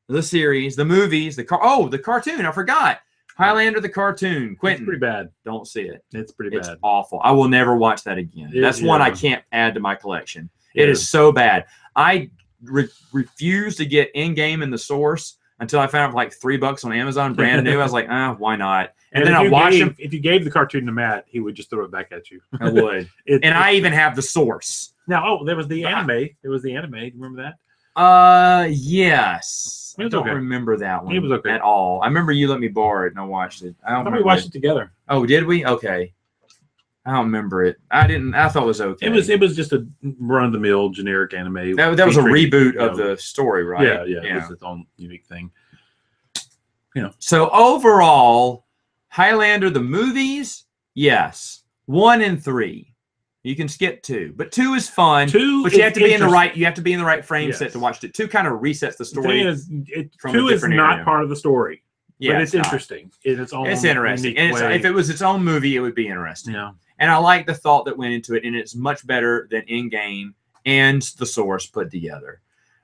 the series, the movies, the cartoon, I forgot. Highlander, the cartoon. Quentin. It's pretty bad. Don't see it. It's pretty bad. It's awful. I will never watch that again. That's one I can't add to my collection. It is so bad. I refuse to get in-game in the source until I found it for like $3 on Amazon, brand new. I was like, why not? And then I watched him. If you gave the cartoon to Matt, he would just throw it back at you. I would. I even have the source. Now, there was the anime. There was the anime. Do you remember that? Yes. I don't remember that one. It was okay at all. I remember you let me borrow it and I watched it. I thought we watched it together. Oh, did we? Okay. I don't remember it. I didn't. I thought it was okay. It was just a run-of-the-mill generic anime. That was a reboot of the story, right? Yeah. It was its own unique thing. So overall, Highlander the movies, yes, 1 and 3. You can skip 2, but 2 is fun. 2, but you have to be in the right. You have to be in the right frame set to watch it. 2 kind of resets the story. 2 is not part of the story. Yeah, but it's interesting in its own. It's interesting, and if it was its own movie, it would be interesting. Yeah, and I like the thought that went into it, and it's much better than in-game and the source put together.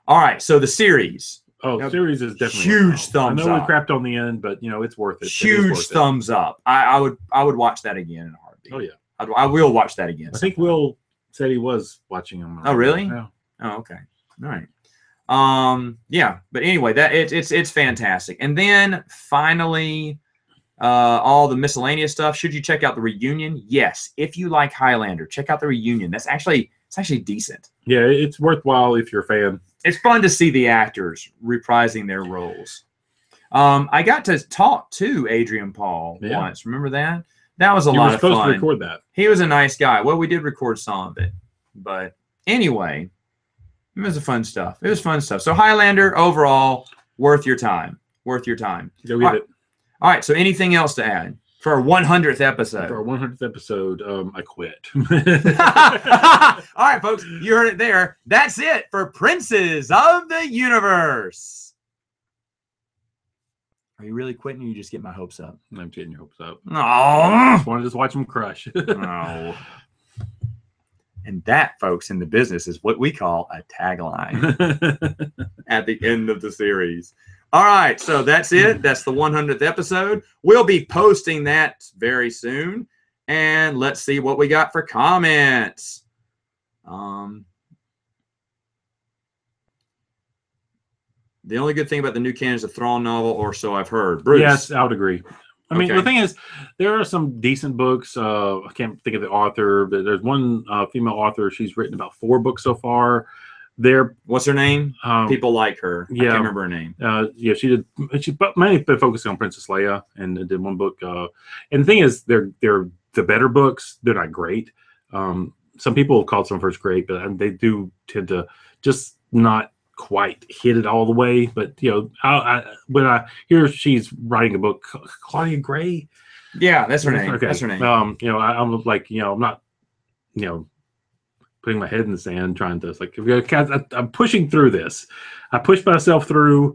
All right, so the series. Oh, series is definitely huge thumbs up. I know we crapped on the end, but it's worth it. Huge thumbs up. I would watch that again in a heartbeat. Oh yeah. I will watch that again. I think we'll said he was watching them. Oh, really? Yeah. Oh, okay. All right. Yeah, but anyway, that it's fantastic. And then finally, all the miscellaneous stuff. Should you check out the reunion? Yes. If you like Highlander, check out the reunion. It's actually decent. Yeah, it's worthwhile if you're a fan. It's fun to see the actors reprising their roles. I got to talk to Adrian Paul once. Remember that? That was a lot of fun. You were supposed to record that. He was a nice guy. Well, we did record some of it. But anyway, it was fun stuff. It was fun stuff. So Highlander, overall, worth your time. Worth your time. Go get it. All right. So anything else to add for our 100th episode? For our 100th episode, I quit. All right, folks. You heard it there. That's it for Princes of the Universe. Are you really quitting, or you just get my hopes up? I'm getting your hopes up. No. I want to just watch them crush. No. And that, folks, in the business is what we call a tagline at the end of the series. All right, so that's it. That's the 100th episode. We'll be posting that very soon. And let's see what we got for comments. The only good thing about the new canon is the Thrawn novel, or so I've heard. Bruce. Yes, I would agree. I mean, Okay. the thing is, there are some decent books. I can't think of the author, but there's one female author. She's written about 4 books so far. What's her name? People like her. Yeah. I can't remember her name. Yeah, she did. She mainly been focusing on Princess Leia, and did one book. And the thing is, they're the better books. They're not great. Some people have called some first great, but they do tend to just not quite hit it all the way. But when I hear she's writing a book, Claudia Gray. Yeah, that's her name. Okay. That's her name. I'm like, I'm not, putting my head in the sand trying to, I'm pushing through this. I pushed myself through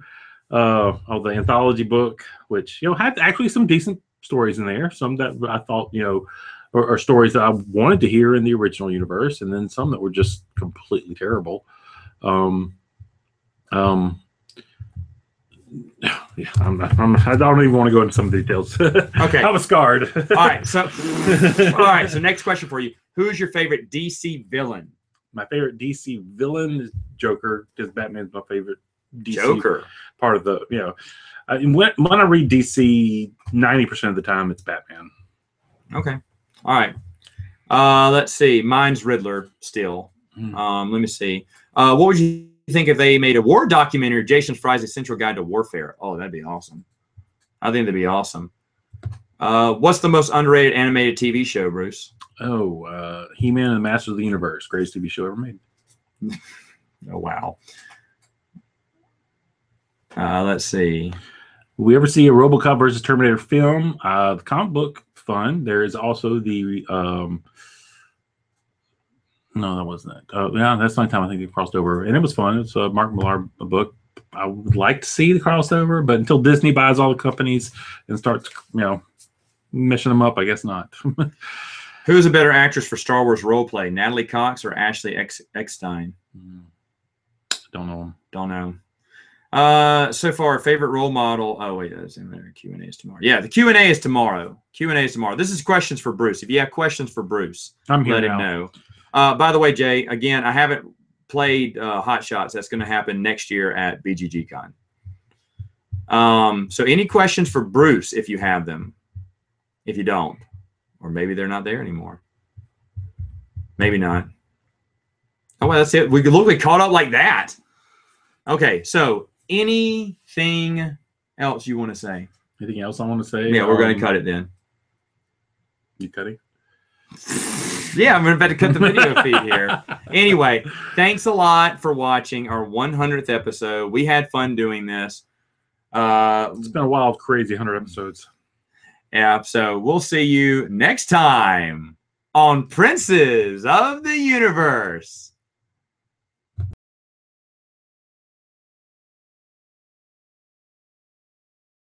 the anthology book, which had actually some decent stories in there. Some that I thought are stories that I wanted to hear in the original universe, and then some that were just completely terrible. Yeah, I don't even want to go into some details. Okay. I was scarred. All right. So next question for you. Who's your favorite DC villain? My favorite DC villain is Joker, because Batman's my favorite DC Joker. Part of the, when I read DC, 90% of the time it's Batman. Okay. All right. Let's see. Mine's Riddler still. Let me see. What would you think if they made a war documentary, Jason Fry's Essential Guide to Warfare? Oh, that'd be awesome. I think that'd be awesome. What's the most underrated animated TV show, Bruce? Oh, He-Man and the Masters of the Universe. Greatest TV show ever made. Oh, wow. Let's see. Will we ever see a RoboCop versus Terminator film? The comic book, fun. There is also the... No, that wasn't it. Yeah, that's the only time I think it crossed over. And it was fun. It's a Mark Millar book. I would like to see the crossover, but until Disney buys all the companies and starts, meshing them up, I guess not. Who's a better actress for Star Wars role play, Natalie Cox or Ashley Eckstein? Don't know. Don't know. So far, favorite role model. Oh, wait, that's in there. Q&A is tomorrow. Yeah, the Q&A is tomorrow. Q&A is tomorrow. This is questions for Bruce. If you have questions for Bruce, I'm here let now. him know. By the way, Jay, again, I haven't played Hot Shots. That's going to happen next year at BGGCon. So any questions for Bruce if you have them? If you don't, or maybe they're not there anymore. Maybe not. Oh, well, that's it. We caught up like that. Okay, so anything else you want to say? Anything else I want to say? Yeah, we're going to cut it then. You cutting? Yeah, I'm about to cut the video feed here. Anyway, thanks a lot for watching our 100th episode. We had fun doing this. It's been a wild, crazy 100 episodes. Yeah, so we'll see you next time on Princes of the Universe.